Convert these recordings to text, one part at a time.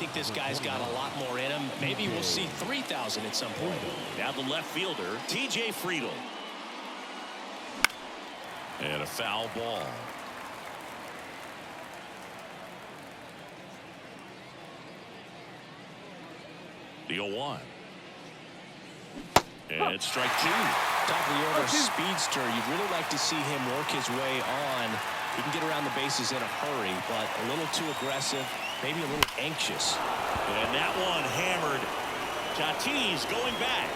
think this guy's got a lot more in him. Maybe we'll see 3,000 at some point. Now the left fielder, T.J. Friedel. And a foul ball. The 0-1. And strike two. Top of the order speedster. You'd really like to see him work his way on. He can get around the bases in a hurry, but a little too aggressive, maybe a little anxious. And that one hammered. Tatis going back.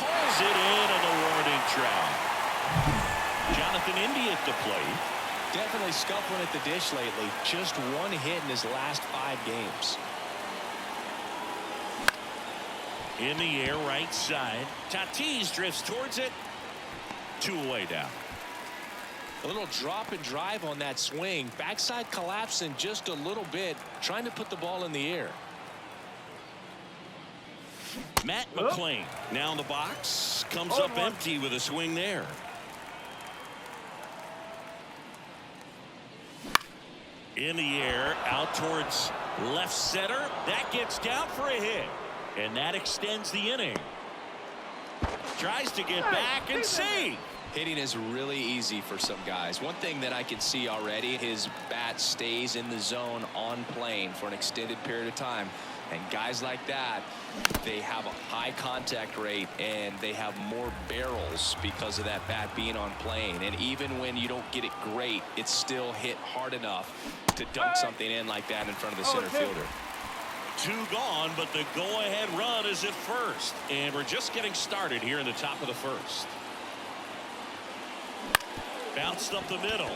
Hauls it in on the warning track. Jonathan India at the plate. Definitely scuffling at the dish lately. Just one hit in his last 5 games. In the air, right side. Tatis drifts towards it. 2 away down. A little drop and drive on that swing. Backside collapsing just a little bit, trying to put the ball in the air. Matt McClain now in the box. Comes up empty with a swing there. In the air, out towards left center. That gets down for a hit. And that extends the inning. Tries to get back and save. Hitting is really easy for some guys. One thing that I can see already, his bat stays in the zone on plane for an extended period of time. And guys like that, they have a high contact rate and they have more barrels because of that bat being on plane. And even when you don't get it great, it's still hit hard enough to dunk something in like that in front of the center fielder. 2 gone, but the go-ahead run is at first. And we're just getting started here in the top of the first. Bounced up the middle.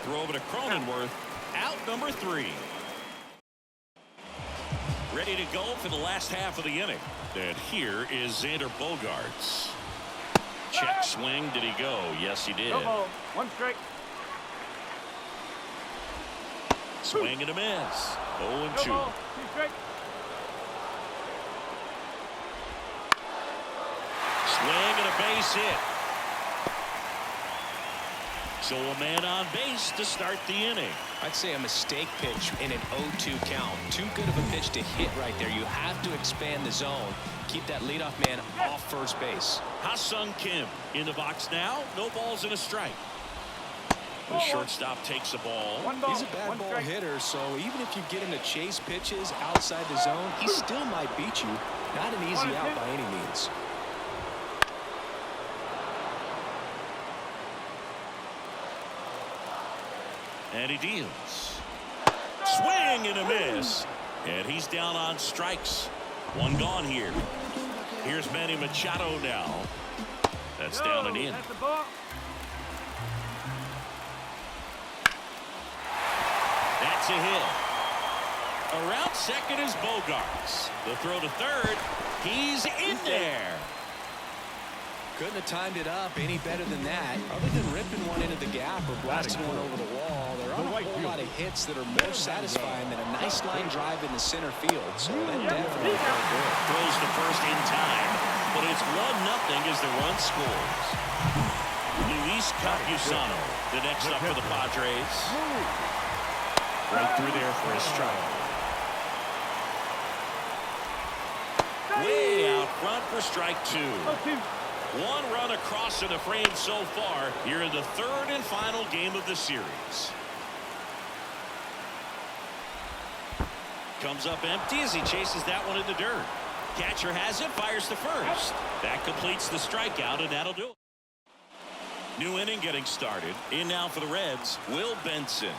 Throw over to Cronenworth. Out number 3. Ready to go for the last half of the inning. And here is Xander Bogaerts. Check swing. Did he go? Yes, he did. 1 strike. Swing and a miss. 0-2. 2 strike. Swing and a base hit. So a man on base to start the inning. I'd say a mistake pitch in an 0-2 count. Too good of a pitch to hit right there. You have to expand the zone. Keep that leadoff man off first base. Ha-Sung Kim in the box now. No balls and a strike. The shortstop takes the ball. He's a bad ball hitter, so even if you get him to chase pitches outside the zone, he still might beat you. Not an easy out by any means. And he deals. Swing and a miss. And he's down on strikes. 1 gone here. Here's Manny Machado now. That's down and in. That's a hit. Around second is Bogaerts. The throw to third. He's in there. Couldn't have timed it up any better than that. Other than ripping one into the gap or blasting one over the wall, there aren't a whole lot of hits that are more satisfying than a nice line drive in the center field. So that definitely felt good. Throws to first in time, but it's 1-0 as the run scores. Luis Campusano, the next up for the Padres. Right through there for a strike. Way out front for strike 2. 1 run across in the frame so far here in the 3rd and final game of the series. Comes up empty as he chases that one in the dirt. Catcher has it, fires to first. That completes the strikeout, and that'll do it. New inning getting started. In now for the Reds, Will Benson.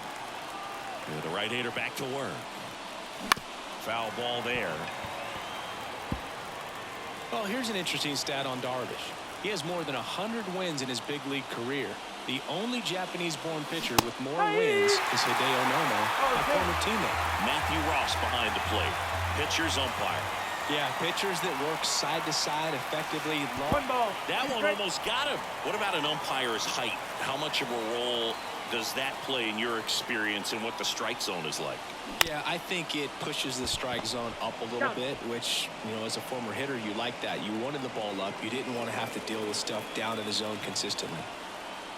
And the right-hander back to work. Foul ball there. Well, here's an interesting stat on Darvish. He has more than 100 wins in his big league career. The only Japanese-born pitcher with more wins is Hideo Nomo, a former teammate. Matthew Ross behind the plate. Pitcher's umpire. Yeah, pitchers that work side to side effectively. That one almost got him. What about an umpire's height? How much of a role does that play in your experience and what the strike zone is like? Yeah, I think it pushes the strike zone up a little bit, which, you know, as a former hitter, you like that. You wanted the ball up. You didn't want to have to deal with stuff down in the zone consistently.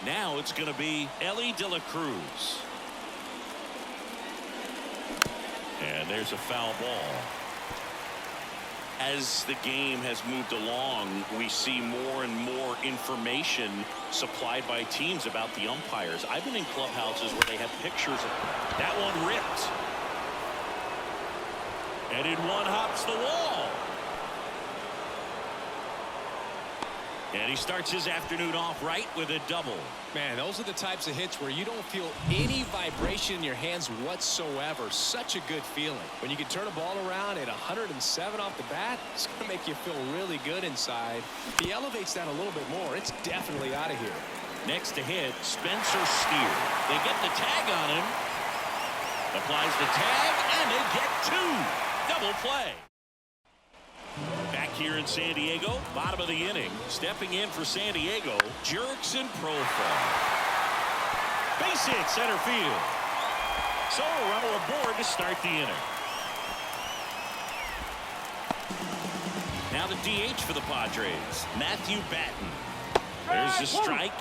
Now it's going to be Ellie De La Cruz. And there's a foul ball. As the game has moved along, we see more and more information supplied by teams about the umpires. I've been in clubhouses where they have pictures of that one ripped. And in one hops the wall. And he starts his afternoon off right with a double. Man, those are the types of hits where you don't feel any vibration in your hands whatsoever. Such a good feeling. When you can turn a ball around at 107 off the bat, it's going to make you feel really good inside. If he elevates that a little bit more, it's definitely out of here. Next to hit, Spencer Steer. They get the tag on him. Applies the tag, and they get two. Double play. Back here in San Diego, bottom of the inning. Stepping in for San Diego, Jurickson Profar. Base hit, center field. So a runner aboard to start the inning. Now the DH for the Padres, Matthew Batten. There's the strike.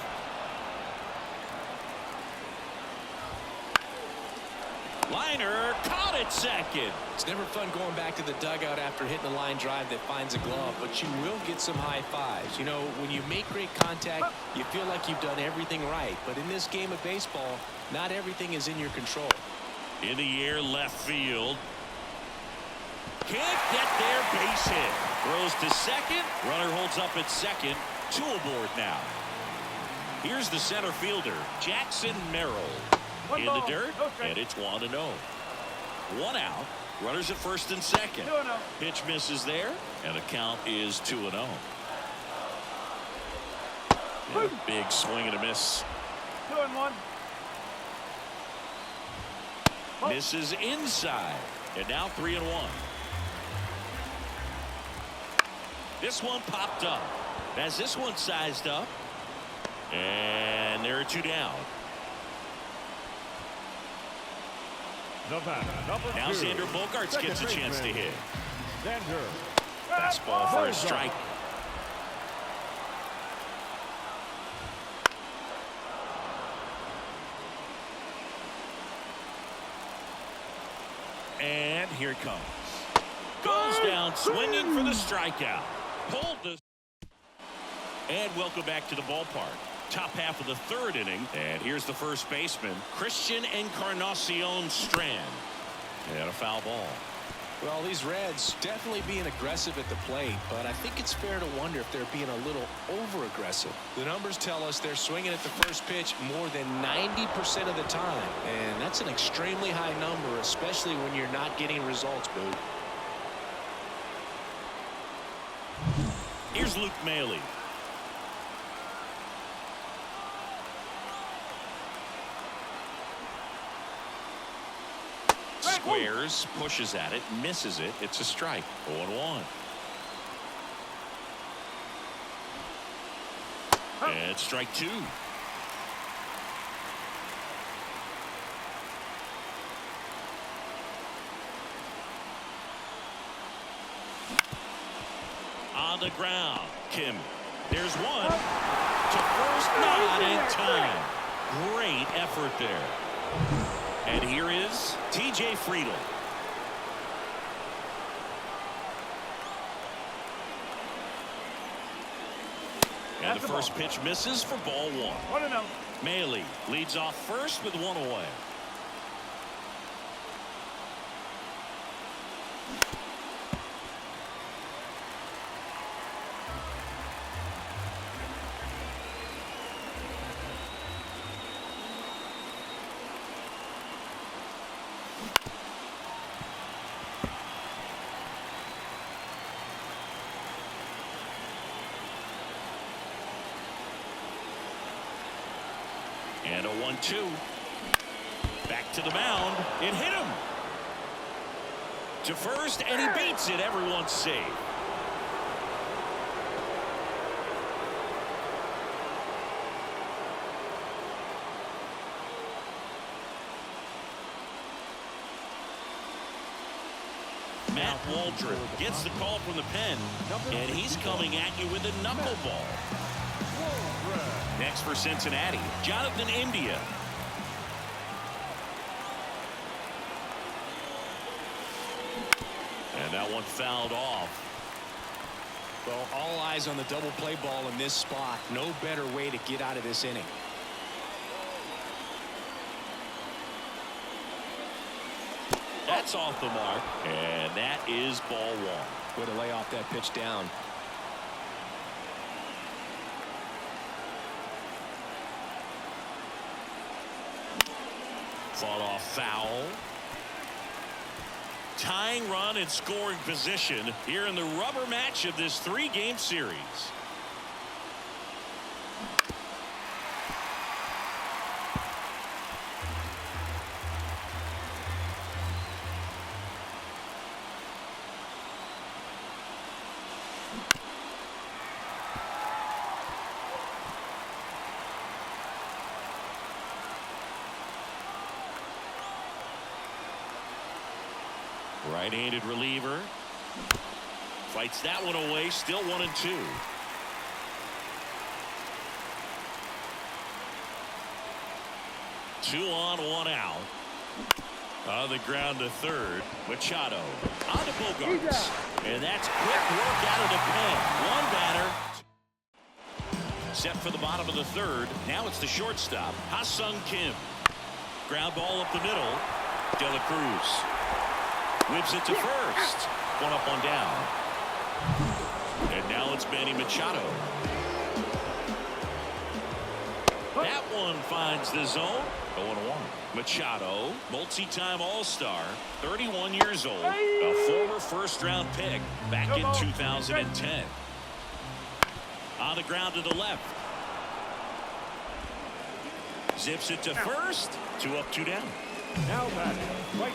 Liner caught at second. It's never fun going back to the dugout after hitting a line drive that finds a glove, but you will get some high fives. You know, when you make great contact, you feel like you've done everything right. But in this game of baseball, not everything is in your control. In the air, left field. Can't get there, base hit. Throws to second. Runner holds up at second. Two aboard now. Here's the center fielder, Jackson Merrill. In the dirt, and it's 1-0. One out. Runners at first and second. Pitch misses there, and the count is 2-0. And a big swing and a miss. 2-1. Misses inside, and now 3-1. This one popped up. As this one sized up, and there are two down. Now Xander Bogaerts gets a chance to hit. Fastball for a strike. And here it comes. Goes down swinging for the strikeout. Pulled the. And welcome back to the ballpark. Top half of the third inning, and here's the first baseman, Christian Encarnacion Strand. And a foul ball. Well, these Reds definitely being aggressive at the plate, but I think it's fair to wonder if they're being a little over-aggressive. The numbers tell us they're swinging at the first pitch more than 90% of the time, and that's an extremely high number, especially when you're not getting results, Boo. Here's Luke Maile. Squares, pushes at it, misses it. It's a strike. 0-1. And strike two. On the ground, Kim. There's one. To first, not in time. Great effort there. And here is T.J. Friedl. And the first pitch misses for ball one. 1-0. Maile leads off first with one away. And a 1-2. Back to the mound. It hit him. To first, and he beats it. Everyone's safe. Matt Waldrop gets the call from the pen, and he's coming at you with a knuckleball. Next for Cincinnati, Jonathan India. And that one fouled off. Well, all eyes on the double play ball in this spot. No better way to get out of this inning. That's off the mark, and that is ball one. Way to lay off that pitch down. Fought off foul. Tying run in scoring position here in the rubber match of this 3-game series. Right-handed reliever. Fights that one away. Still 1-2. Two on, one out. On the ground to third. Machado. On to Bogarts. And that's quick work out of the pen. One batter. Set for the bottom of the third. Now it's the shortstop, Ha-Sung Kim. Ground ball up the middle. De La Cruz. Whips it to first. One up, one down. And now it's Manny Machado. That one finds the zone. 0-1. Machado, multi-time All-Star, 31 years old, a former first-round pick back in 2010. On the ground to the left. Zips it to first. 2 up, 2 down. Now back.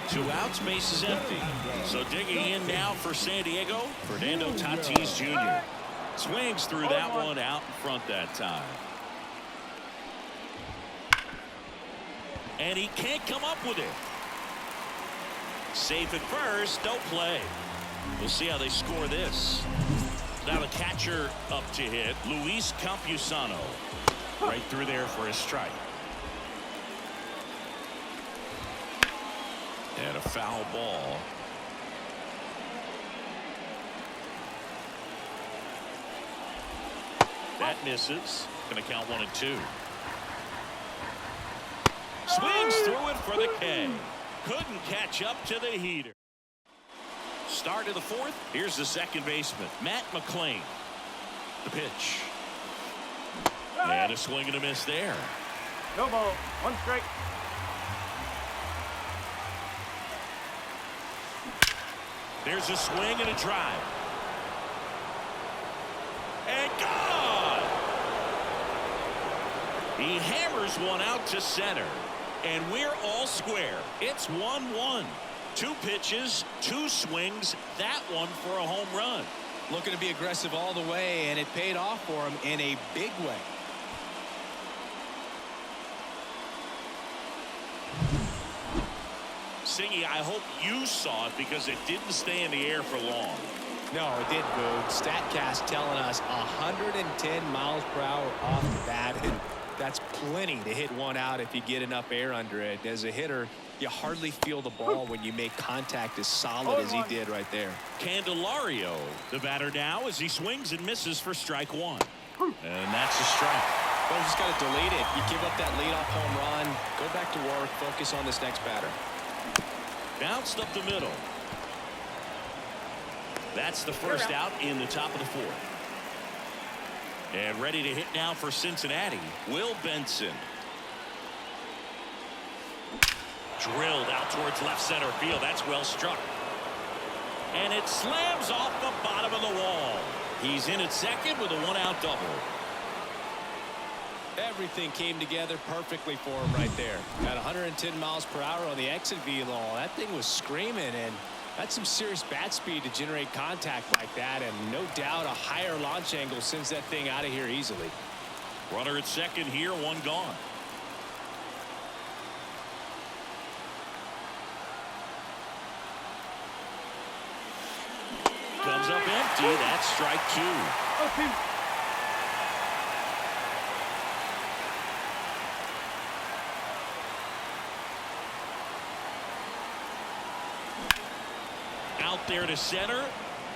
2 outs, base is empty. So digging in now for San Diego, Fernando Tatis Jr. Swings through that one out in front that time. And he can't come up with it. Safe at first, no play. We'll see how they score this. Now the catcher up to hit, Luis Campusano. Right through there for a strike. And a foul ball. That misses. Going to count 1-2. Swings through it for the K. Couldn't catch up to the heater. Start of the fourth. Here's the second baseman, Matt McClain. The pitch. And a swing and a miss there. No ball. 1 strike. There's a swing and a drive. And gone! He hammers one out to center. And we're all square. It's 1-1. 2 pitches, 2 swings. That one for a home run. Looking to be aggressive all the way, and it paid off for him in a big way. Singy, I hope you saw it because it didn't stay in the air for long. No, it didn't, Boo. StatCast telling us 110 miles per hour off the bat, and that's plenty to hit one out if you get enough air under it. As a hitter, you hardly feel the ball when you make contact as solid as he did right there. Candelario, the batter now, as he swings and misses for strike 1. And that's a strike. Well, you just got to delete it. You give up that leadoff home run, go back to work, focus on this next batter. Bounced up the middle. That's the first out in the top of the fourth. And ready to hit now for Cincinnati, Will Benson. Drilled out towards left center field. That's well struck. And it slams off the bottom of the wall. He's in at second with a 1-out double. Everything came together perfectly for him right there. At 110 miles per hour on the exit velo, that thing was screaming, and that's some serious bat speed to generate contact like that, and no doubt a higher launch angle sends that thing out of here easily. Runner at second here, 1 gone. Comes up empty. That's strike 2. Okay. Out there to center.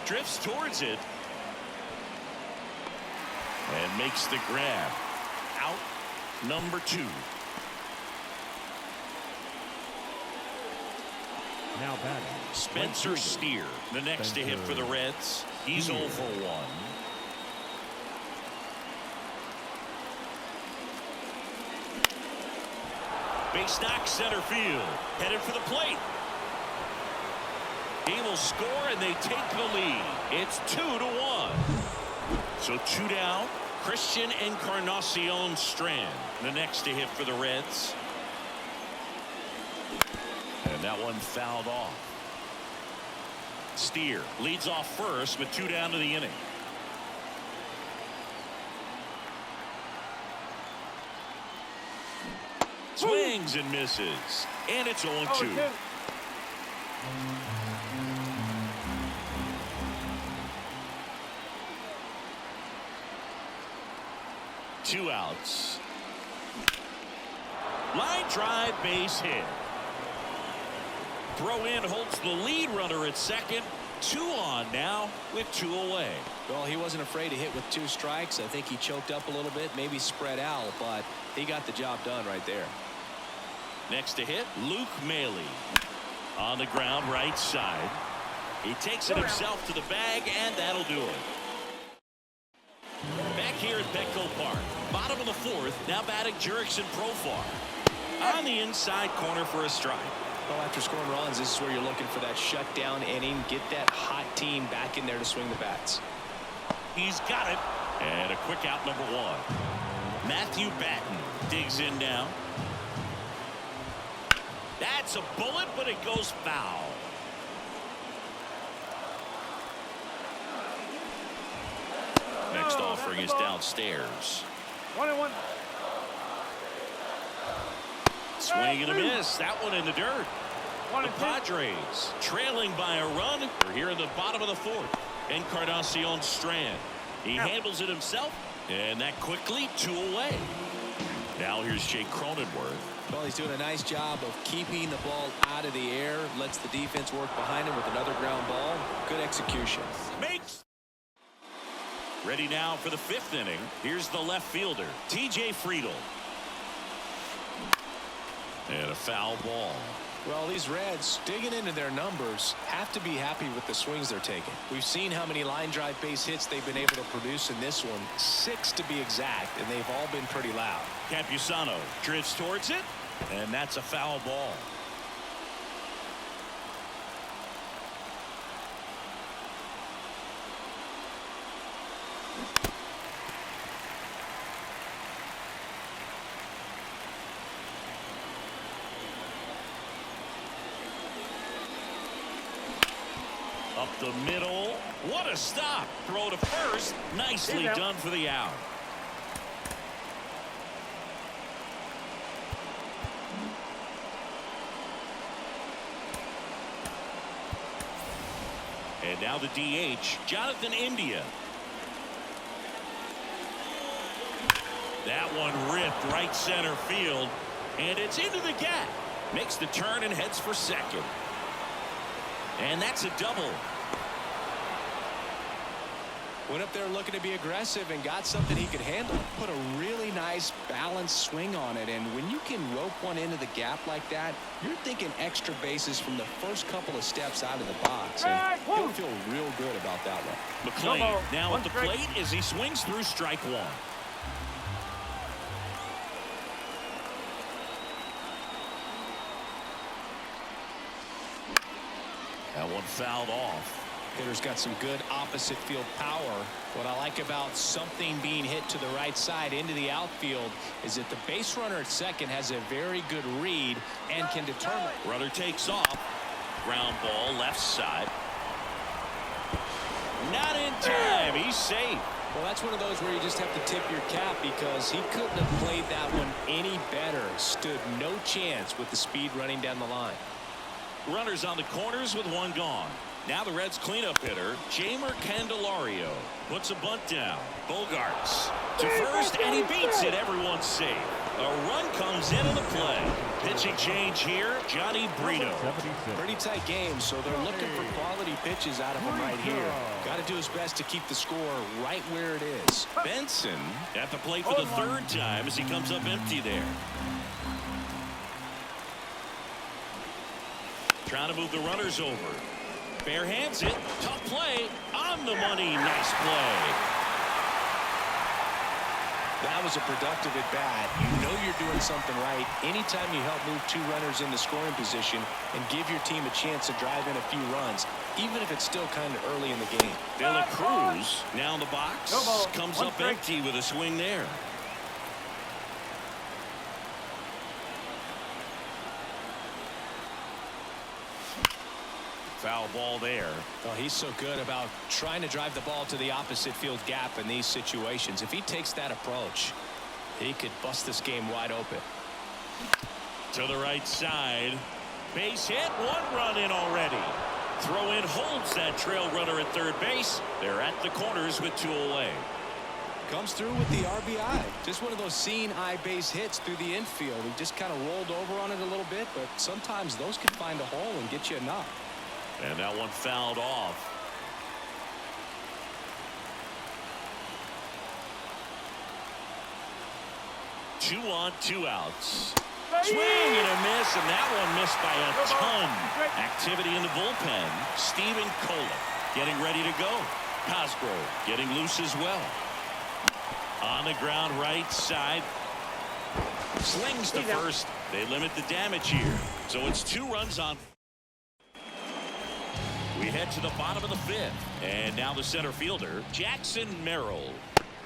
Drifts towards it. And makes the grab. Out number 2. Now batting. Spencer Steer, the next to hit for the Reds. He's 0 for 1. Base knock center field. Headed for the plate. He will score and they take the lead. It's 2-1. So 2 down. Christian Encarnacion Strand, the next to hit for the Reds. And that one fouled off. Steer leads off first with 2 down to the inning. Swings and misses. And it's 0-2. Two outs. Line drive, base hit. Throw in holds the lead runner at second. 2 on now with 2 away. Well, he wasn't afraid to hit with 2 strikes. I think he choked up a little bit, maybe spread out, but he got the job done right there. Next to hit, Luke Maile. On the ground, right side. He takes it himself to the bag, and that'll do it. Back here at Petco Park. Bottom of the 4th, now batting Jurickson Profar. On the inside corner for a strike. Well, after scoring runs, this is where you're looking for that shutdown inning. Get that hot team back in there to swing the bats. He's got it. And a quick out number 1. Matthew Batten digs in now. That's a bullet, but it goes foul. Next offering is downstairs. 1-1. Swing and a miss. That one in the dirt. The Padres trailing by a run. We're here in the bottom of the 4th. Encarnacion Strand. He handles it himself. And that quickly 2 away. Now here's Jake Cronenworth. Well, he's doing a nice job of keeping the ball out of the air. Lets the defense work behind him with another ground ball. Good execution. Makes. Ready now for the 5th inning. Here's the left fielder, TJ Friedl. And a foul ball. Well, these Reds, digging into their numbers, have to be happy with the swings they're taking. We've seen how many line drive base hits they've been able to produce in this one. 6 to be exact, and they've all been pretty loud. Campusano drifts towards it, and that's a foul ball. Up the middle. What a stop. Throw to first. Nicely done for the out. And now the DH, Jonathan India. That one ripped right center field. And it's into the gap. Makes the turn and heads for second. And that's a double. Went up there looking to be aggressive and got something he could handle. Put a really nice balanced swing on it. And when you can rope one into the gap like that, you're thinking extra bases from the first couple of steps out of the box. And you'll feel real good about that one. McLean now at the plate as he swings through strike 1. That one fouled off. Hitter's got some good opposite field power. What I like about something being hit to the right side into the outfield is that the base runner at second has a very good read and can determine. Runner takes off. Ground ball left side. Not in time. He's safe. Well, that's one of those where you just have to tip your cap because he couldn't have played that one any better. Stood no chance with the speed running down the line. Runners on the corners with 1 gone. Now the Reds cleanup hitter, Jamer Candelario, puts a bunt down. Bogarts to first, and he beats it. Everyone's safe. A run comes into the play. Pitching change here, Johnny Brito. 76. Pretty tight game, so they're looking for quality pitches out of him right here. Got to do his best to keep the score right where it is. Benson at the plate for the third time as he comes up empty there. Trying to move the runners over. Bare hands it. Tough play. On the money. Nice play. That was a productive at bat. You know you're doing something right anytime you help move two runners into scoring position and give your team a chance to drive in a few runs, even if it's still kind of early in the game. De La Cruz now in the box. Comes up empty with a swing there. Foul ball there. Well, he's so good about trying to drive the ball to the opposite field gap in these situations. If he takes that approach, he could bust this game wide open. To the right side. Base hit. One run in already. Throw in holds that trail runner at third base. They're at the corners with two away. Comes through with the RBI. Just one of those seeing eye base hits through the infield. He just kind of rolled over on it a little bit, but sometimes those can find a hole and get you a knock. And that one fouled off. Two on, two outs. Swing and a miss, and that one missed by a ton. Activity in the bullpen. Steven Kohler getting ready to go. Cosgrove getting loose as well. On the ground right side. Slings to first. They limit the damage here. So it's 2 runs on. We head to the bottom of the 5th. And now the center fielder, Jackson Merrill.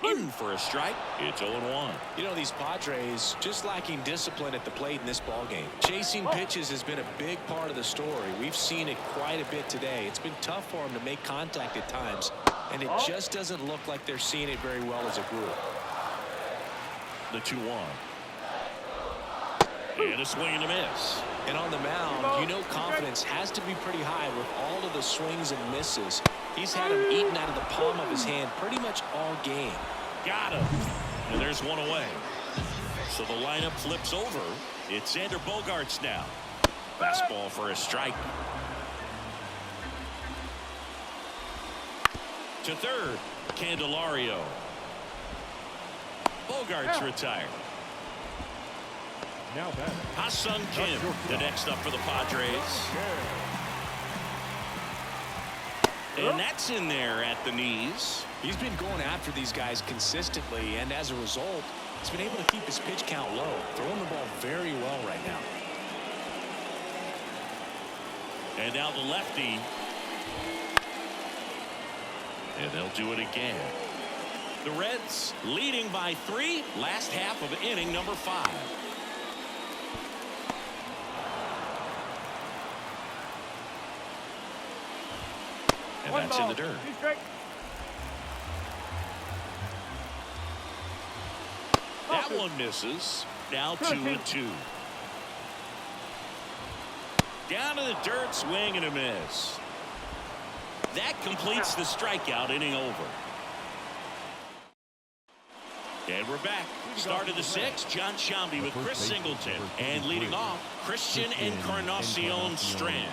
In for a strike. It's 0-1. You know, these Padres just lacking discipline at the plate in this ball game. Chasing pitches has been a big part of the story. We've seen it quite a bit today. It's been tough for them to make contact at times, and it just doesn't look like they're seeing it very well as a group. The 2-1. And a swing and a miss. And on the mound, you know confidence has to be pretty high with all of the swings and misses. He's had them eaten out of the palm of his hand pretty much all game. Got him. And there's one away. So the lineup flips over. It's Xander Bogaerts now. Fastball for a strike. To third, Candelario. Bogaerts retired. Now batting. Ha-Sung Kim, the next up for the Padres. And that's in there at the knees. He's been going after these guys consistently, and as a result, he's been able to keep his pitch count low, throwing the ball very well right now. And now the lefty. And they'll do it again. The Reds leading by 3, last half of inning number 5. And that's in the dirt. That one misses. Now 2-2. Down to the dirt, swing and a miss. That completes the strikeout, inning over. And we're back. Start of the 6th, John Shambi with Chris Singleton. And leading off, Christian Encarnacion Strand.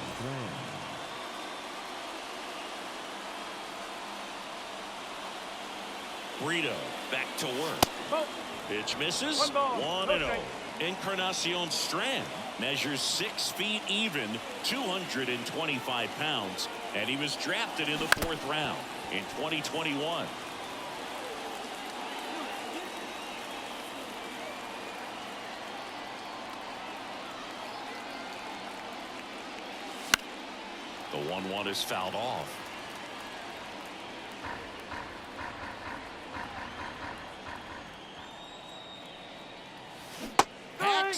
Brito back to work. Pitch misses. 1-0. Encarnacion Strand measures 6 feet even, 225 pounds, and he was drafted in the 4th round in 2021. The 1-1 is fouled off.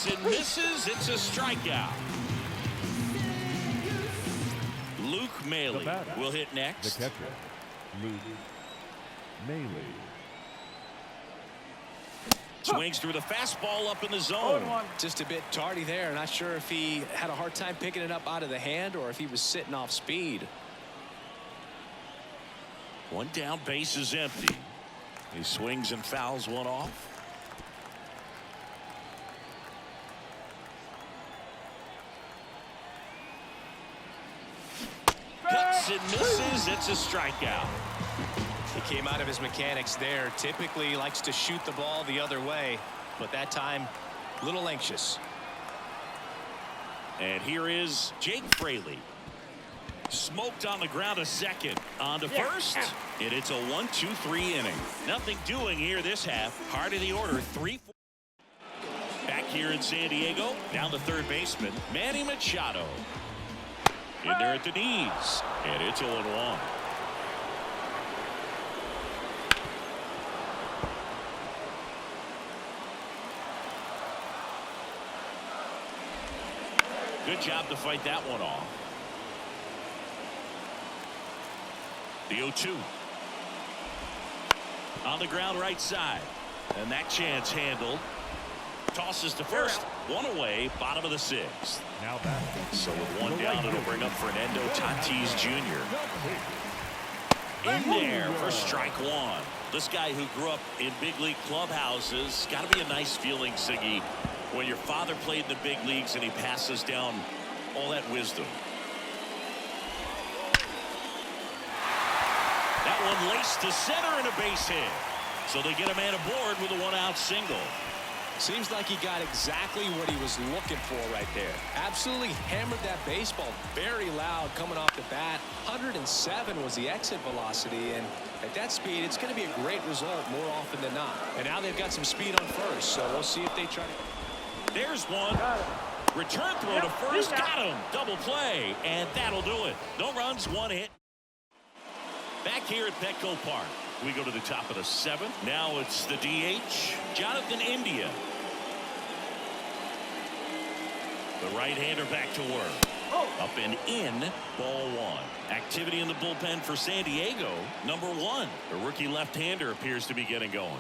And misses. It's a strikeout. Luke Maile will hit next. The catcher, Luke Maile. Swings through the fastball up in the zone. Just a bit tardy there. Not sure if he had a hard time picking it up out of the hand or if he was sitting off speed. One down, base is empty. He swings and fouls one off. swings and misses. It's a strikeout. He came out of his mechanics there. Typically likes to shoot the ball the other way, but that time a little anxious. And here is Jake Fraley. Smoked on the ground a second. On to first. And it's a 1-2-3 inning. Nothing doing here this half. Heart of the order, 3-4. Back here in San Diego, down the third baseman, Manny Machado. In there at the knees. And it's 0-1. Good job to fight that one off. The 0-2. On the ground right side. And that chance handled. Tosses to first. One away. Bottom of the sixth. Now back. So with one down, it'll bring up Fernando Tatis Jr. In there for strike one. This guy who grew up in big league clubhouses. Got to be a nice feeling, Siggy, when your father played in the big leagues and he passes down all that wisdom. That one laced to center and a base hit. So they get a man aboard with a one-out single. Seems like he got exactly what he was looking for right there. Absolutely hammered that baseball very loud coming off the bat. 107 was the exit velocity, and at that speed it's going to be a great result more often than not. And now they've got some speed on first, so we'll see if they try to. There's one. Return throw to first. Got him. Double play, and that'll do it. No runs, one hit. Back here at Petco Park, we go to the top of the seventh. Now it's the DH, Jonathan India. The right-hander back to work. Up and in, ball one. Activity in the bullpen for San Diego, number one. The rookie left-hander appears to be getting going.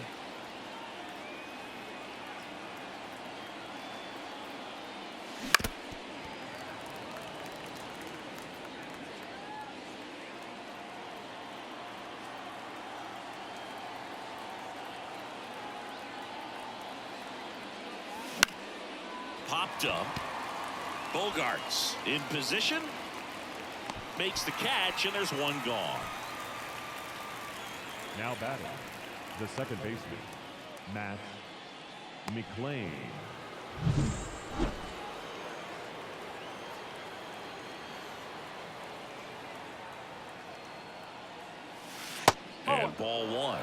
Popped up. Bogarts in position. Makes the catch, and there's one gone. Now batting, the second baseman, Matt McLean. And ball one.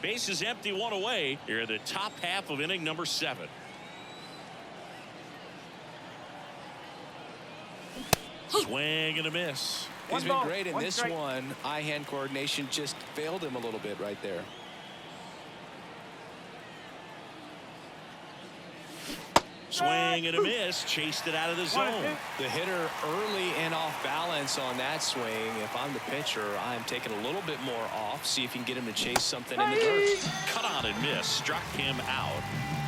Base is empty, one away. Here in the top half of inning number 7. Swing and a miss. He's been great in this one. Eye-hand coordination just failed him a little bit right there. Swing and a miss. Chased it out of the zone. The hitter early and off balance on that swing. If I'm the pitcher, I'm taking a little bit more off. See if you can get him to chase something in the dirt. Cut on and miss. Struck him out.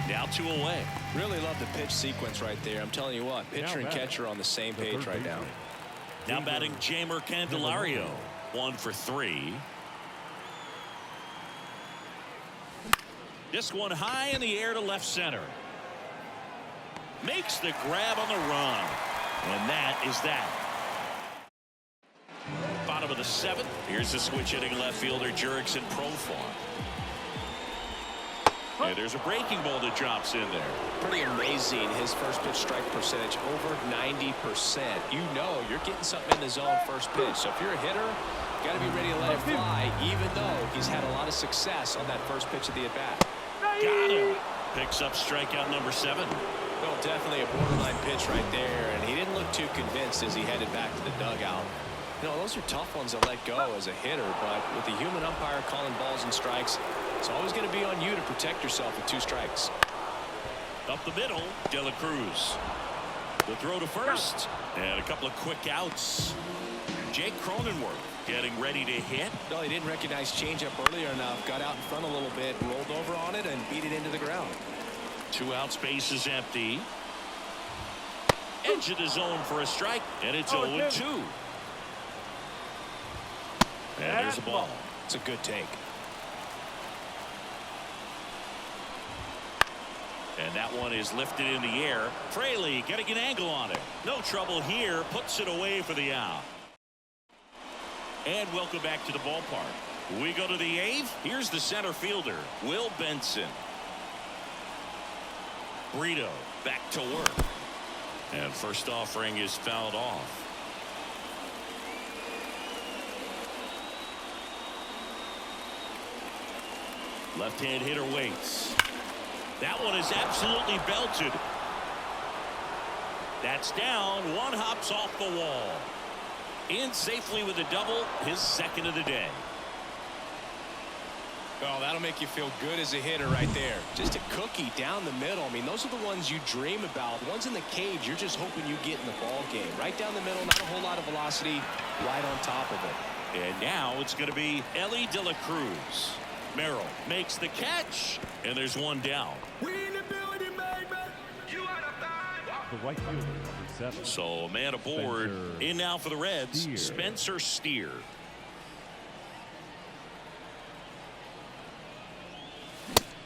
Now 2 away. Really love the pitch sequence right there. I'm telling you what, pitcher and catcher on the same page right now. Now batting Jamer Candelario. 1 for 3. This one high in the air to left center. Makes the grab on the run. And that is that. Bottom of the 7th. Here's the switch hitting left fielder Jurickson Profar. And there's a breaking ball that drops in there. Pretty amazing. His first pitch strike percentage over 90%. You know you're getting something in the zone first pitch. So if you're a hitter, you got to be ready to let it fly, even though he's had a lot of success on that first pitch of the at-bat. Got him. Picks up strikeout number 7. Well, definitely a borderline pitch right there, and he didn't look too convinced as he headed back to the dugout. You know, those are tough ones to let go as a hitter, but with the human umpire calling balls and strikes, it's always going to be on you to protect yourself with 2 strikes. Up the middle, De La Cruz. The throw to first, and a couple of quick outs. Jake Cronenworth getting ready to hit. No, he didn't recognize changeup earlier enough, got out in front a little bit, rolled over on it, and beat it into the ground. 2 outs, base is empty. Edge of the zone for a strike, and it's 0-2. And there's a ball. It's a good take. And that one is lifted in the air. Fraley getting an angle on it. No trouble here. Puts it away for the out. And welcome back to the ballpark. We go to the eighth. Here's the center fielder, Will Benson. Brito back to work. And first offering is fouled off. Left-hand hitter waits. That one is absolutely belted. That's down. One hops off the wall. In safely with a double, his second of the day. Well, that'll make you feel good as a hitter right there. Just a cookie down the middle. I mean, those are the ones you dream about. The ones in the cage, you're just hoping you get in the ball game. Right down the middle, not a whole lot of velocity, right on top of it. And now it's going to be Ellie De La Cruz. Merrill makes the catch, and there's one down. The right fielder, number 7. So a man aboard. Spencer In now for the Reds, Steer. Spencer Steer.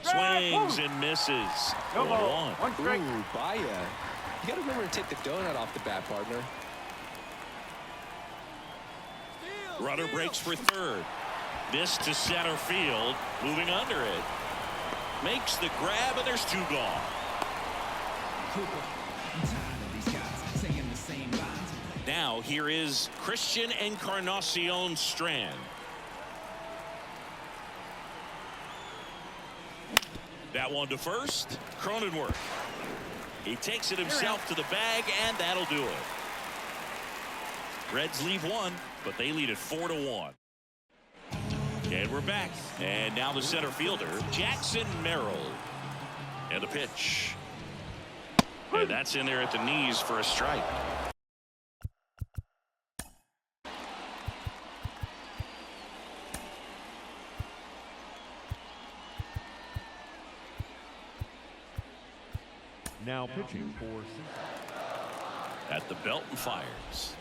Swings and misses. 1-1. Ooh, Baya. You got to remember to take the donut off the bat, partner. Runner breaks for third. This to center field. Moving under it. Makes the grab, and there's 2 gone. Now here is Christian Encarnacion Strand. That one to first. Cronenworth. He takes it himself to the bag, and that'll do it. Reds leave 1, but they lead it 4-1. And we're back. And now the center fielder, Jackson Merrill. And the pitch. And that's in there at the knees for a strike. Now pitching for Cincinatti. At the belt and fires.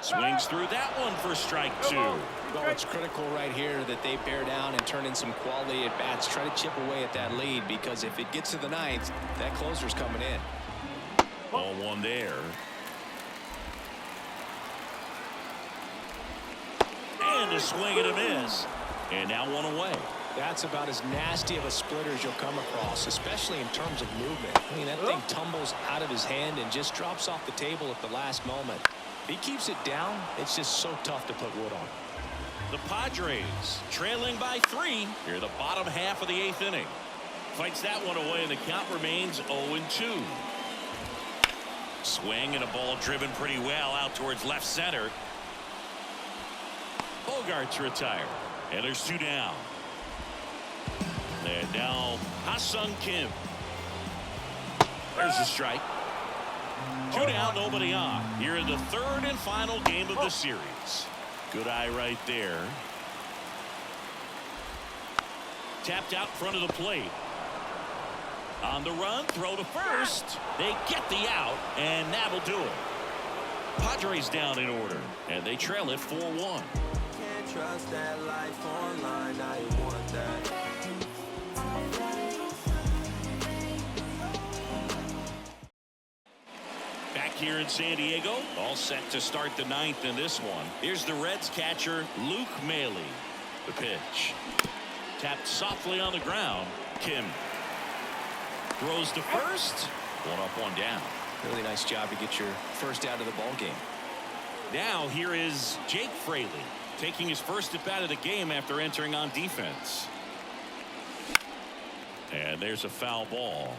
Swings through that one for strike 2. Well, it's critical right here that they bear down and turn in some quality at bats. Try to chip away at that lead, because if it gets to the 9th, that closer's coming in. Ball 1 there. And a swing and a miss. And now 1 away. That's about as nasty of a splitter as you'll come across, especially in terms of movement. I mean, that thing tumbles out of his hand and just drops off the table at the last moment. If he keeps it down, it's just so tough to put wood on. The Padres trailing by 3 here the bottom half of the 8th inning. Fights that one away, and the count remains 0-2. Swing and a ball driven pretty well out towards left center. Bogart's retired, and there's 2 down. And now Ha-Sung Kim. There's a strike. 2 down, nobody on. Here in the 3rd and final game of the series. Good eye right there. Tapped out in front of the plate. On the run, throw to first. They get the out, and that'll do it. Padres down in order, and they trail it 4-1. Can't trust that life online. I want that. Back here in San Diego, all set to start the 9th in this one. Here's the Reds catcher, Luke Maile. The pitch. Tapped softly on the ground. Kim throws to first. 1 up, 1 down. Really nice job to get your first out of the ball game. Now here is Jake Fraley taking his first at bat of the game after entering on defense. And there's a foul ball.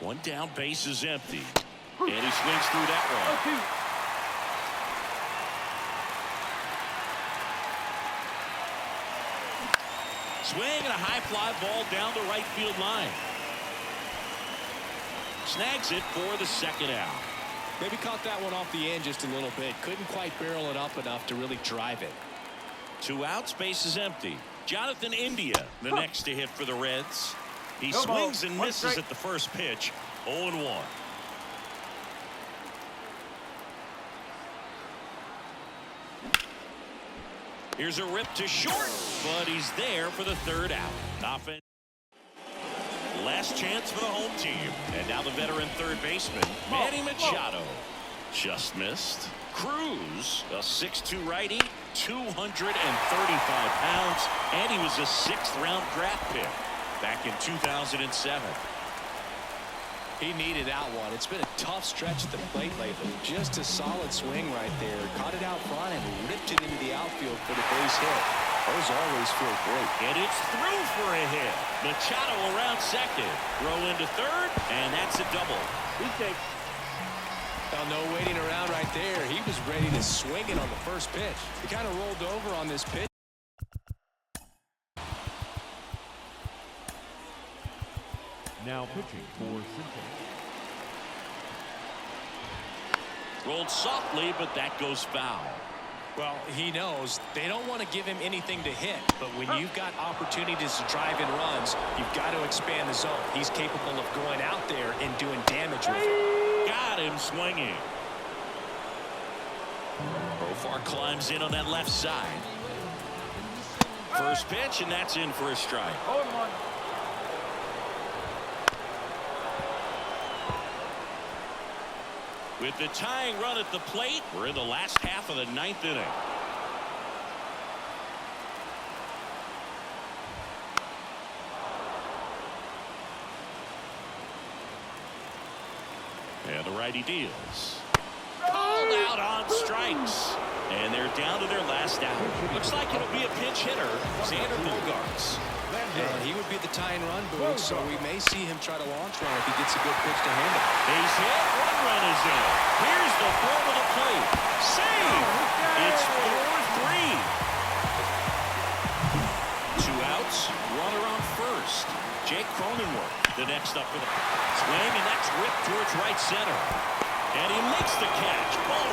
One down, base is empty. And he swings through that one. Swing and a high fly ball down the right field line. Snags it for the 2nd out. Maybe caught that one off the end just a little bit. Couldn't quite barrel it up enough to really drive it. 2 outs, base is empty. Jonathan India, the next to hit for the Reds. He swings and misses at the first pitch. 0-1. Here's a rip to short, but he's there for the third out. Offense. Last chance for the home team. And now the veteran third baseman, Manny Machado. Just missed. Cruz, a 6'2 righty, 235 pounds, and he was a 6th-round draft pick back in 2007. He needed that one. It's been a tough stretch at the plate lately. Just a solid swing right there. Caught it out front and ripped it into the outfield for the base hit. Those always feel great. And it's through for a hit. Machado around second. Throw into third, and that's a double. Well, no waiting around right there. He was ready to swing it on the first pitch. He kind of rolled over on this pitch. Now pitching for Cincinnati. Rolled softly, but that goes foul. Well, he knows they don't want to give him anything to hit, but when you've got opportunities to drive in runs, you've got to expand the zone. He's capable of going out there and doing damage with it. Got him swinging. Profar climbs in on that left side. First pitch, and that's in for a strike. With the tying run at the plate, we're in the last half of the 9th inning. And the righty deals. Called out on strikes. And they're down to their last out. Looks like it'll be a pinch hitter, Xander Bogaerts. And he would be the tying run, Boog, so we may see him try to launch one if he gets a good pitch to handle. Base hit, 1 run is in. Here's the throw to the plate. Save! It's 4-3. 2 outs, runner on first. Jake Cronenworth, the next up for the swing, and that's ripped towards right center. And he makes the catch. Ball